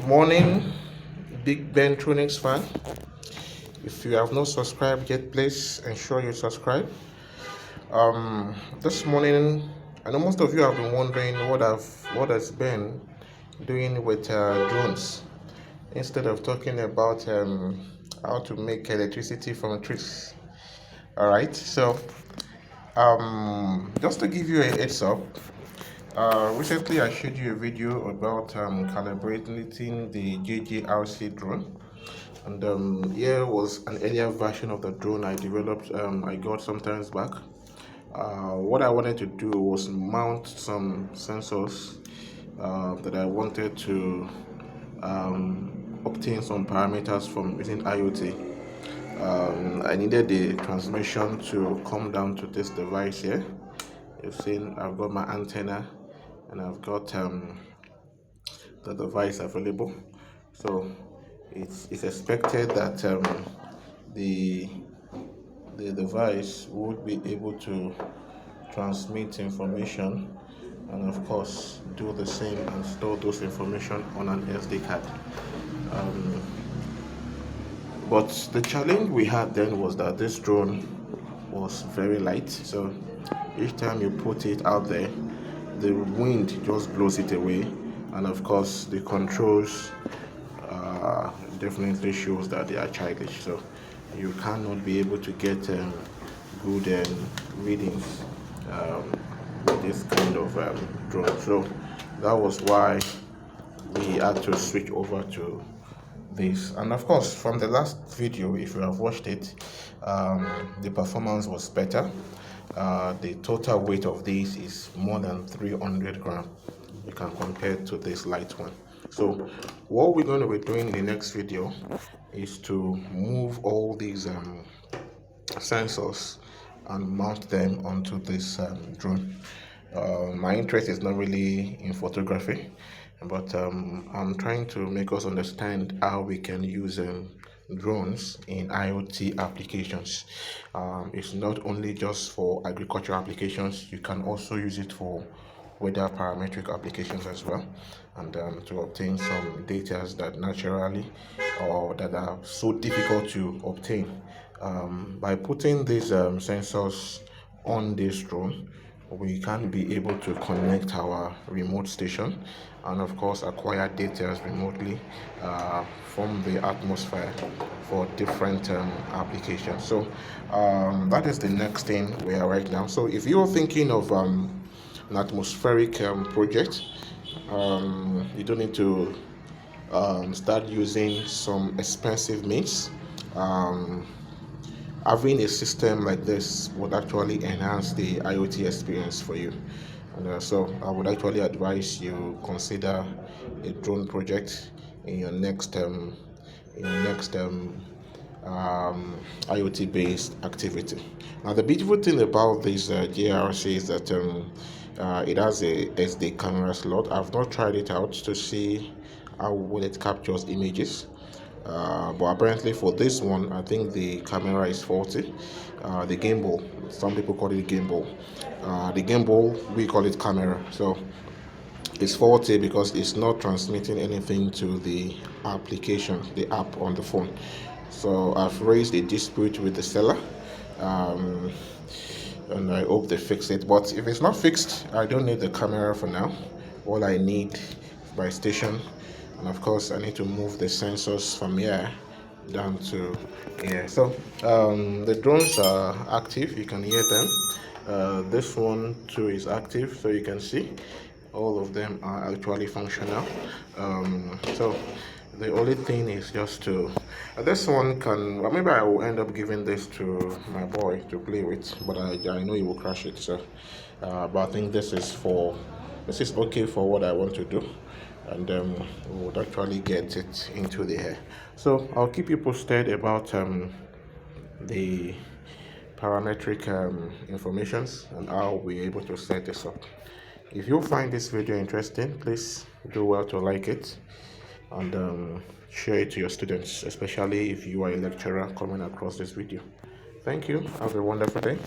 Morning, Big Ben Tronics fan. If you have not subscribed yet, please ensure you subscribe. This morning, I know most of you have been wondering what has been doing with drones. Instead of talking about how to make electricity from trees. All right, so just to give you a heads up. Recently, I showed you a video about calibrating the JJRC drone, and here was an earlier version of the drone I developed. I got some times back. What I wanted to do was mount some sensors that I wanted to obtain some parameters from using IoT. I needed the transmission to come down to this device here. You've seen I've got my antenna and I've got the device available. So it's expected that the device would be able to transmit information and of course do the same and store those information on an SD card. But the challenge we had then was that this drone was very light, so each time you put it out there, the wind just blows it away, and of course the controls definitely shows that they are childish, so you cannot be able to get good readings with this kind of drone. So that was why we had to switch over to this. And of course, from the last video, if you have watched it, the performance was better. The total weight of this is more than 300 grams. You can compare it to this light one. So what we're going to be doing in the next video is to move all these sensors and mount them onto this drone. My interest is not really in photography, but I'm trying to make us understand how we can use drones in IoT applications. It's not only just for agricultural applications, you can also use it for weather parametric applications as well, and to obtain some data that naturally or that are so difficult to obtain. By putting these sensors on this drone, we can be able to connect our remote station and of course acquire data remotely from the atmosphere for different applications. So that is the next thing we are right now. So if you're thinking of an atmospheric project, you don't need to start using some expensive means. Having a system like this would actually enhance the IoT experience for you. And so I would actually advise you consider a drone project in your next IoT based activity. Now the beautiful thing about this JRC is that it has a SD camera slot. I've not tried it out to see how well it captures images. But apparently for this one, I think the camera is faulty. The gimbal, some people call it gimbal. The gimbal, we call it camera. So it's faulty because it's not transmitting anything to the application, the app on the phone. So I've raised a dispute with the seller, and I hope they fix it. But if it's not fixed, I don't need the camera for now. All I need is my station. And of course I need to move the sensors from here down to here. So the drones are active, you can hear them. This one too is active, so you can see all of them are actually functional. So the only thing is just to this one can, well, maybe I will end up giving this to my boy to play with, but I know he will crash it. So but I think this is okay for what I want to do, and we would actually get it into the air. So I'll keep you posted about the parametric informations and how we're able to set this up. If you find this video interesting, please do well to like it and share it to your students, especially if you are a lecturer coming across this video. Thank you. Have a wonderful day.